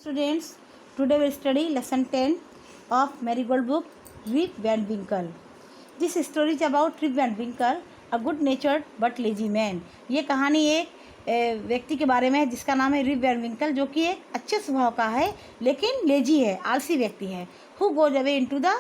Students, today we'll study lesson 10 of Marigold book, Rip Van Winkle. This story is about Rip Van Winkle, a good-natured but lazy man. ये कहानी एक व्यक्ति के बारे में है जिसका नाम है रिप वैन विंकल, जो कि एक अच्छे स्वभाव का है लेकिन लेजी है, आलसी व्यक्ति है. Who goes away into the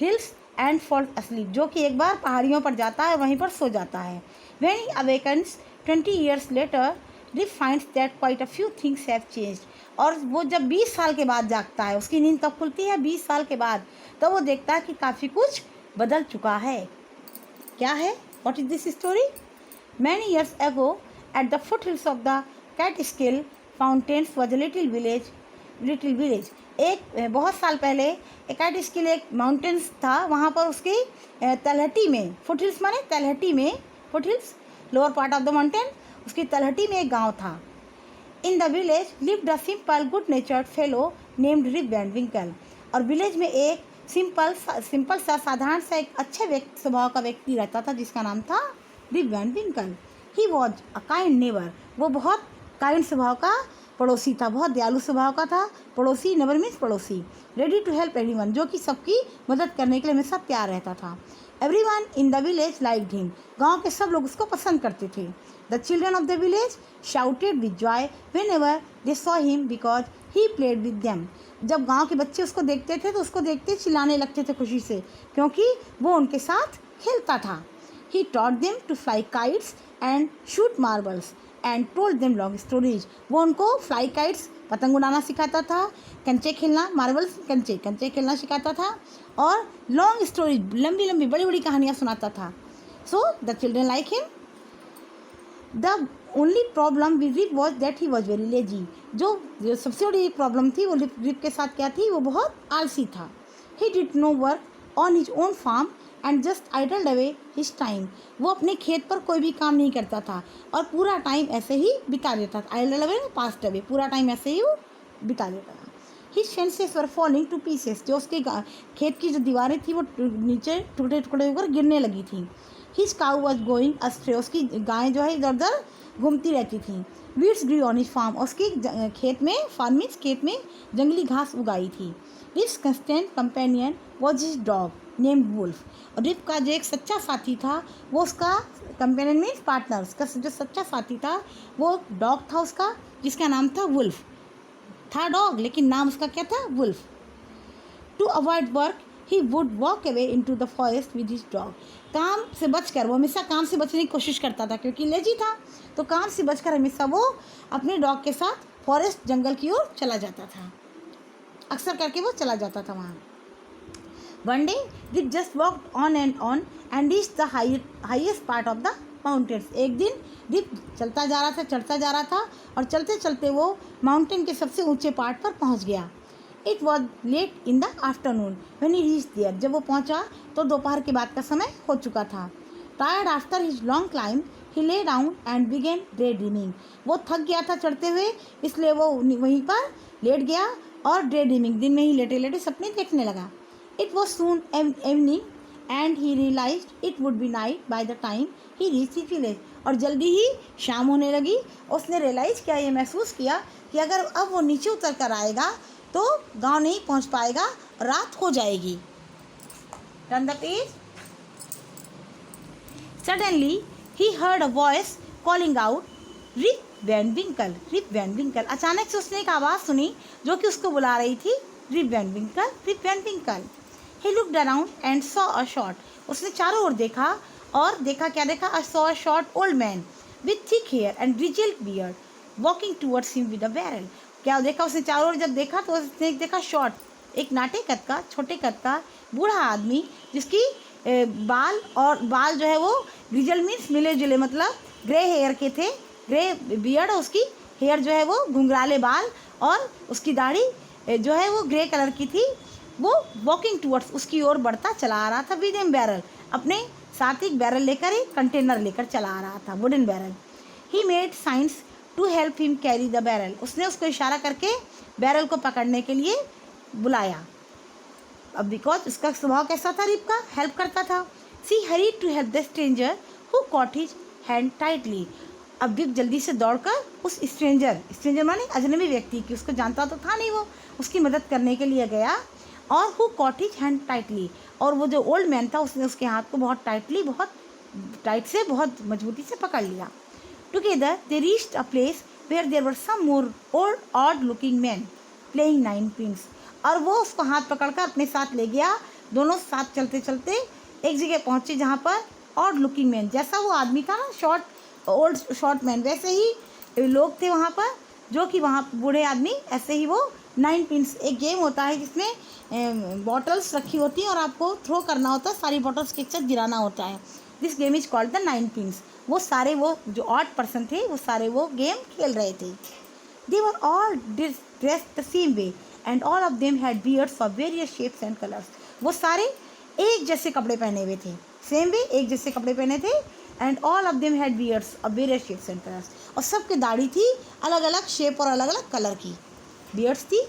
hills and falls asleep, जो कि एक बार पहाड़ियों पर जाता है और वहीं पर सो जाता है. When he awakens 20 years later, Rip finds that quite a few things have changed. और वो जब 20 साल के बाद जागता है, उसकी नींद तब खुलती है 20 साल के बाद, तो वो देखता है कि काफ़ी कुछ बदल चुका है. क्या है? What is this story? Many years ago, at the foothills of the Catskill Mountains was a little village. एक बहुत साल पहले कैटस्किल एक माउंटेन्स था, वहाँ पर उसकी तलहटी में, फुटहिल्स माने तलहटी में, foothills lower part of the mountain, उसकी तलहटी में एक गांव था. In the village lived a simple good natured fellow named Rip Van Winkle. और विलेज में एक सिंपल सा साधारण सा एक अच्छे स्वभाव का व्यक्ति रहता था जिसका नाम था Rip Van Winkle. He was a kind neighbour. वो बहुत काइंड स्वभाव का पड़ोसी था, बहुत दयालु स्वभाव का था. पड़ोसी, नेबर मीन्स पड़ोसी. रेडी टू हेल्प एवरीवन, जो कि सबकी मदद करने के लिए हमेशा तैयार रहता था. Everyone in the village liked him. गाँव के सब लोग उसको पसंद करते थे. The children of the village shouted with Joy when ever they saw him because he played with them. जब गाँव के बच्चे उसको देखते थे तो उसको देखते चिल्लाने लगते थे खुशी से, क्योंकि वो उनके साथ खेलता था. He taught them to fly kites and shoot marbles and told them long stories. वो उनको फ्लाई काइट्स, पतंग उड़ाना सिखाता था, कंचे खेलना, मार्बल्स कंचे खेलना सिखाता था, और लॉन्ग स्टोरीज, लंबी लंबी बड़ी बड़ी कहानियाँ सुनाता था. So the children like him. The only problem with Rip was that he was very lazy. जो सबसे बड़ी प्रॉब्लम थी वो रिप के साथ क्या थी, वो बहुत आलसी था. He did no work on his own farm and just idled away his time. वो अपने खेत पर कोई भी काम नहीं करता था और पूरा टाइम ऐसे ही बिता देता था. आइडल्ड अवे पास्ट अवे, पूरा टाइम ऐसे ही वो बिता देता था. हिज फेंसेस वर फॉलिंग टू पीसेस. जो उसके खेत की जो दीवारें थी वो नीचे टुकड़े टुकड़े होकर गिरने लगी थी. His cow was going astray. उसकी गाय जो है इधर उधर घूमती रहती थी. Weeds grew on his farm. उसकी खेत में, फार्म मीन्स खेत में जंगली घास उगाई थी. Rip's constant companion was his dog named Wolf. और रिप का जो एक सच्चा साथी था, वो उसका कंपेनियन मीन्स पार्टनर, उसका जो सच्चा साथी था वो डॉग था उसका, जिसका नाम था वुल्फ. था डॉग लेकिन नाम उसका क्या था, Wolf. To avoid work he would walk away into the forest with his dog. काम से बचकर, वो हमेशा काम से बचने की कोशिश करता था क्योंकि लेजी था, तो काम से बचकर हमेशा वो अपने डॉग के साथ फॉरेस्ट, जंगल की ओर चला जाता था. अक्सर करके वो चला जाता था वहाँ. One day Rip just walked on and reached the highest part of the mountains. एक दिन रिप चलता जा रहा था, चढ़ता जा रहा था, और चलते चलते वो माउंटेन के सबसे ऊंचे पार्ट पर पहुंच गया. It was late in the afternoon when he reached there. जब वो पहुंचा तो दोपहर के बाद का समय हो चुका था. Tired after his long climb he lay down and began day dreaming. वो थक गया था चढ़ते हुए, इसलिए वो वहीं पर लेट गया और डे ड्रीमिंग, दिन में ही लेटे लेटे सपने देखने लगा. It was soon evening and he realised it would be night by the time he reached his village. और जल्दी ही शाम होने लगी. उसने रियलाइज़ किया, ये महसूस किया कि अगर अब वो नीचे उतर कर आएगा तो गांव नहीं पहुंच पाएगा, रात हो जाएगी. Turn the page. Suddenly he heard a voice calling out Rip Van Winkle, Rip Van Winkle. अचानक से उसने एक आवाज़ सुनी जो कि उसको बुला रही थी, Rip Van Winkle, Rip Van Winkle. He looked around and saw a short. उसने चारों ओर देखा और देखा, क्या देखा, I saw a short old man with thick hair and grizzled beard walking towards him with a barrel. क्या देखा उसने चारों ओर? जब देखा तो उसने देखा शॉर्ट, एक नाटे कद का, छोटे कद का बूढ़ा आदमी, जिसकी बाल जो है वो ग्रिजल मीन्स मिले जुले, मतलब ग्रे हेयर के थे, ग्रे बियर्ड. उसकी हेयर जो है वो घुंघराले बाल, और उसकी दाढ़ी जो है वो ग्रे कलर की थी. वो वॉकिंग टूवर्ड्स, उसकी ओर बढ़ता चला आ रहा था. विद एम बैरल, अपने साथ एक बैरल लेकर, एक कंटेनर लेकर चला आ रहा था, wooden barrel. He made signs to help him carry the barrel. उसने उसको इशारा करके बैरल को पकड़ने के लिए बुलाया. अब बिकॉज उसका स्वभाव कैसा था, रिप का, हेल्प करता था. She hurried to help the stranger who caught his hand tightly. अब विप जल्दी से दौड़कर उस स्ट्रेंजर माने अजनबी व्यक्ति की, उसको जानता तो था नहीं वो, उसकी मदद करने के लिए गया। और who caught his hand tightly, और वो जो ओल्ड मैन था उसने उसके हाथ को बहुत टाइट से, बहुत मजबूती से पकड़ लिया। Together they reached a place where there were some more old odd looking man playing nine pins, और वो उसको हाथ पकड़कर अपने साथ ले गया। दोनों साथ चलते चलते एक जगह पहुँचे जहाँ पर ऑड लुकिंग मैन, जैसा वो आदमी था ना ओल्ड शॉर्ट मैन, वैसे ही लोग थे वहाँ पर, जो कि वहाँ बूढ़े आदमी, ऐसे ही वो नाइन पिन्स, एक गेम होता है जिसमें बॉटल्स रखी होती हैं और आपको थ्रो करना होता है, सारी बॉटल्स के एक साथ गिराना होता है। This game is called the nine pins. वो सारे वो जो ऑड पर्सन थे वो सारे वो गेम खेल रहे थे। They were all dressed the same way and all of them had beards of various shapes and colours. वो सारे एक जैसे कपड़े पहने हुए थे, सेम वे, एक जैसे कपड़े पहने थे। And all of them had beards of various shapes and colours, और सबकी दाढ़ी थी अलग अलग शेप और अलग अलग कलर की बियर्ड्स थी।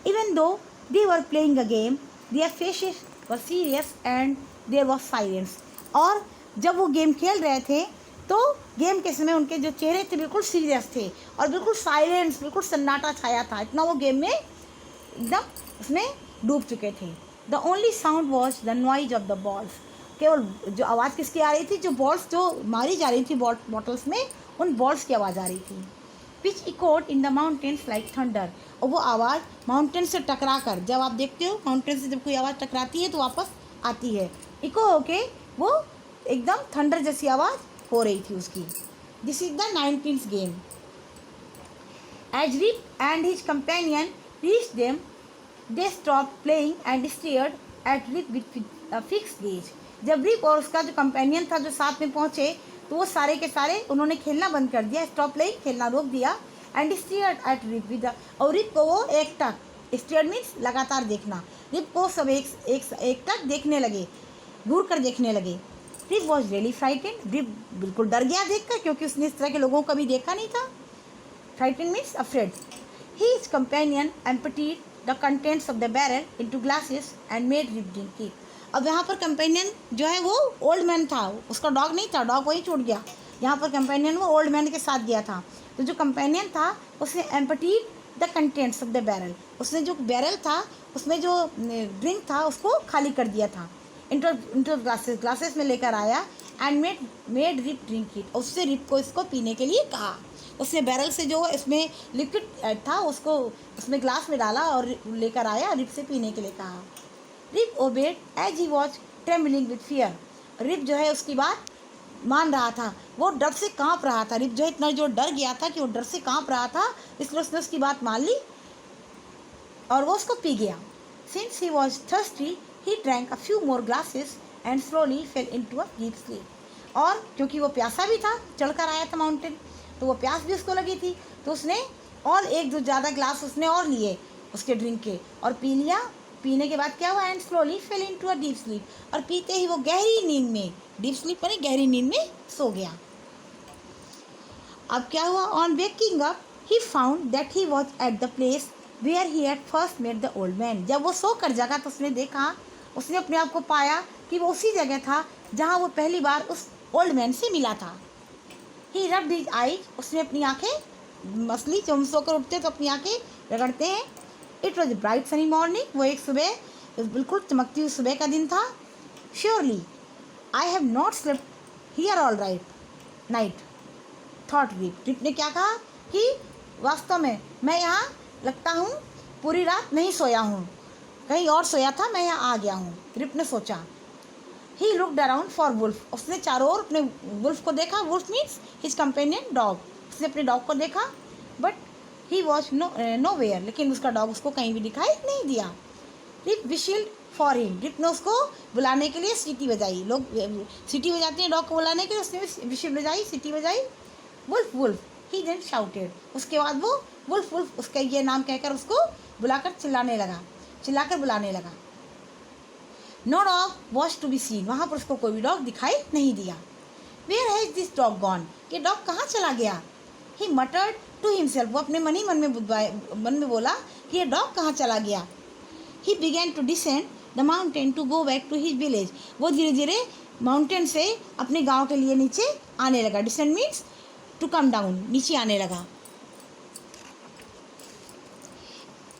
Even though they were playing a game their faces were serious and there was silence. और जब वो गेम खेल रहे थे तो गेम के समय उनके जो चेहरे थे बिल्कुल सीरियस थे और बिल्कुल साइलेंस, बिल्कुल सन्नाटा छाया था, इतना वो गेम में एकदम उसमें डूब चुके थे। The only sound was the noise of the balls. केवल जो आवाज़ किसकी आ रही थी, जो बॉल्स जो मारी जा रही थी बॉटल्स में, उन बॉल्स की आवाज़ आ रही थी। Which echoed in the mountains like thunder, और वो आवाज़ माउंटेन से टकरा कर, जब आप देखते हो माउंटेन से जब कोई आवाज़ टकराती है तो वापस आती है, इको होके वो एकदम थंडर जैसी आवाज़ हो रही थी उसकी। This is the 19th game. As Rip and his companion reached them they stopped playing and stared at Rip with fixed gaze. जब रिप और उसका जो कंपेनियन था जो साथ में पहुँचे तो वो सारे के सारे उन्होंने खेलना बंद कर दिया, स्टॉप प्लेइंग, खेलना रोक दिया। And stared at Rip with, और रिप को वो एकटक, स्टेयर्ड मीन्स लगातार देखना, रिप को सब एकटक देखने लगे, घूर कर देखने लगे। Rip was really frightened, Rip बिल्कुल डर गया देखकर, क्योंकि उसने इस तरह के लोगों को कभी देखा नहीं था। Frightened means afraid. His companion emptied the contents of the barrel into glasses and made Rip drink it. अब यहाँ पर कंपेनियन जो है वो ओल्ड मैन था, उसका डॉग नहीं था, डॉग वहीं छूट गया। यहाँ पर कंपेनियन वो ओल्ड मैन के साथ गया था, तो जो कंपेनियन था उसने emptied the contents of the barrel, उसने जो बैरल था उसमें जो ड्रिंक था उसको खाली कर दिया था, इंटो ग्लासेस में लेकर आया। And made Rip drink it, उससे रिप को इसको पीने के लिए कहा। उसने बैरल से जो इसमें लिक्विड था उसको उसमें ग्लास में डाला और लेकर आया, रिप से पीने के लिए कहा। Rip obeyed as he was trembling with fear. Rip जो है उसकी बात मान रहा था, वो डर से कांप रहा था। रिप जो है इतना जो डर गया था कि वो डर से कांप रहा था, इसलिए उसने उसकी बात मान ली और वो उसको पी गया। Since he was thirsty he drank a few more glasses and slowly fail into a deep sleep. और क्योंकि वो प्यासा भी था, चढ़कर आया था माउंटेन, तो वो प्यास भी उसको लगी थी, तो उसने और एक दो ज़्यादा ग्लास उसने और लिए उसके ड्रिंक के और पी लिया। पीने के बाद क्या हुआ, and slowly fail into a deep sleep, और पीते ही वो गहरी नींद में, डीप स्लीप यानी गहरी नींद में सो गया। अब क्या हुआ, on waking up he found that he was at the place where he had first met the old man. जब वो सो कर जगा तो उसने देखा, उसने अपने आप को पाया कि वो उसी जगह था जहाँ वो पहली बार उस ओल्ड मैन से मिला था। ही रब्ड हिज आईज, उसने अपनी आँखें मसली, जब हम सोकर उठते तो अपनी आँखें रगड़ते हैं। It was bright sunny morning, वो एक सुबह बिल्कुल चमकती हुई सुबह का दिन था। Surely I have not slept here all right night thought Rip. Rip ने क्या कहा कि वास्तव में मैं यहाँ लगता हूँ पूरी रात नहीं सोया हूँ, कहीं और सोया था, मैं यहाँ आ गया हूँ, रिप ने सोचा। He looked around for Wolf, उसने चारों ओर अपने वुल्फ को देखा। Wolf means his companion dog, उसने अपने डॉग को देखा, but he was nowhere, लेकिन उसका डॉग उसको कहीं भी दिखाई नहीं दिया। Rip whistled for him, Rip ने उसको बुलाने के लिए सीटी बजाई, लोग सीटी बजाते हैं डॉग को बुलाने के लिए, उसने भी विशिल बजाई, सीटी बजाई। वुल्फ वुल्फ ही देन शाउटेड, उसके बाद वो वुल्फ वुल्फ उसका ये नाम कहकर उसको बुलाकर चिल्लाकर बुलाने लगा। No dog was to be seen, वहाँ पर उसको कोई भी डॉग दिखाई नहीं दिया। Where has this dog gone, ये डॉग कहाँ चला गया। ही मटर्ड टू हिमसेल्फ, वो अपने मन ही मन में बोला कि ये डॉग कहाँ चला गया। He began to descend the mountain to go back to his village, वो धीरे धीरे माउंटेन से अपने गाँव के लिए नीचे आने लगा। Descend means to come down, नीचे आने लगा।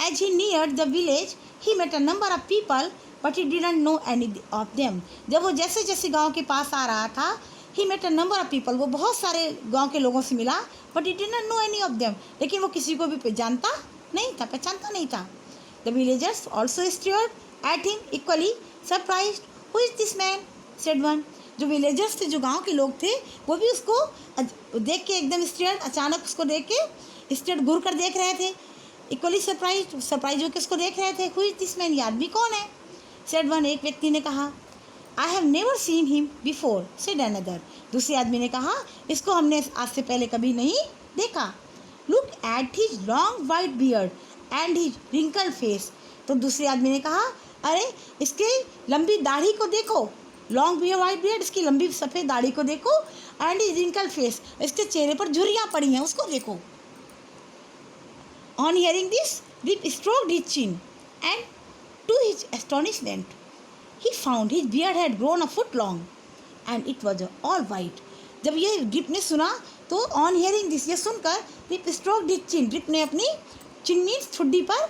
As he neared the village, he met a number of people, but he didn't know any of them. जब वो जैसे जैसे गांव के पास आ रहा था, he met a number of people, वो बहुत सारे गांव के लोगों से मिला, but he didn't know any of them. लेकिन वो किसी को भी जानता नहीं था, पहचानता नहीं था। The villagers also stared at him equally surprised. Who is this man? said one. जो विलेजर्स थे, जो गांव के लोग थे, वो भी उसको देख के एकदम स्टेयर, अचानक उसको देख के स्टेयर घूर कर देख रहे थे। इक्वली सरप्राइज होकर उसको देख रहे थे। हु इज दिस मैन, ये आदमी कौन है? सेड वन, एक व्यक्ति ने कहा। I have never seen him before, said another, दूसरे आदमी ने कहा, इसको हमने आज से पहले कभी नहीं देखा। Look at his long white beard and his wrinkle face, तो दूसरे आदमी ने कहा, अरे इसके लंबी दाढ़ी को देखो, लॉन्ग बियर वाइट बियर्ड, इसकी लंबी सफ़ेद दाढ़ी को देखो, एंड हिज रिंकल फेस, इसके चेहरे पर झुर्रियाँ पड़ी हैं, उसको देखो। On hearing this, Rip stroked his chin, and to his astonishment, he found his beard had grown a foot long, and it was all white. जब ये Rip ने सुना तो on hearing this, ये सुनकर Rip stroked his chin, Rip ने अपनी chin means ठुड्डी पर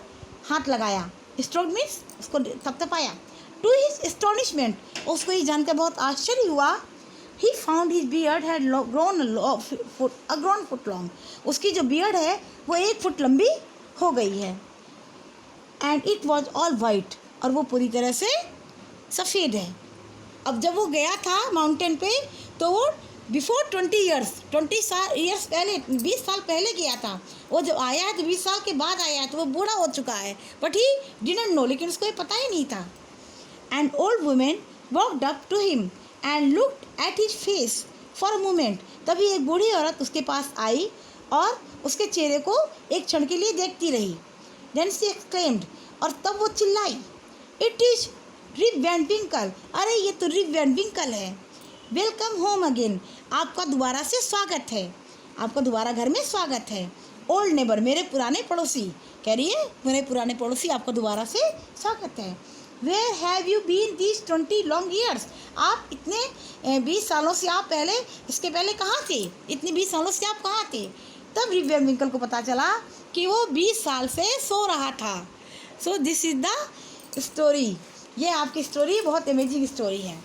हाथ लगाया, stroked means उसको थपथपाया। To his astonishment, उसको ये जानकर बहुत आश्चर्य हुआ, he found his beard had grown a foot long, उसकी जो बियर्ड है वो 1 फुट लंबी हो गई है। And it was all white, और वो पूरी तरह से सफ़ेद है। अब जब वो गया था माउंटेन पे, तो वो बिफोर 20 ईयर्स पहले, 20 साल पहले गया था। वो जब आया है तो 20 साल के बाद आया है, तो वो बूढ़ा हो चुका है, बट ही डिडंट नो, लेकिन उसको ये पता ही नहीं था। And old women walked up to him and looked at his face for a moment, तभी एक बूढ़ी औरत उसके पास आई और उसके चेहरे को एक क्षण के लिए देखती रही। देन शी एक्सक्लेम्ड, और तब वो चिल्लाई, इट इज रिप वैन विंकल, अरे ये तो रिप वैन विंकल है। वेलकम होम अगेन, आपका दोबारा से स्वागत है, आपका दोबारा घर में स्वागत है। ओल्ड नेबर, मेरे पुराने पड़ोसी, कह रही है मेरे पुराने पड़ोसी, आपका दोबारा से स्वागत है। Where have you been these 20 long years, आप इतने 20 सालों से, आप पहले, इसके पहले कहाँ थे, इतने 20 सालों से आप कहाँ थे? तब रिप वैन विंकल को पता चला कि वो 20 साल से सो रहा था। So this is the story, ये आपकी स्टोरी बहुत अमेजिंग स्टोरी है।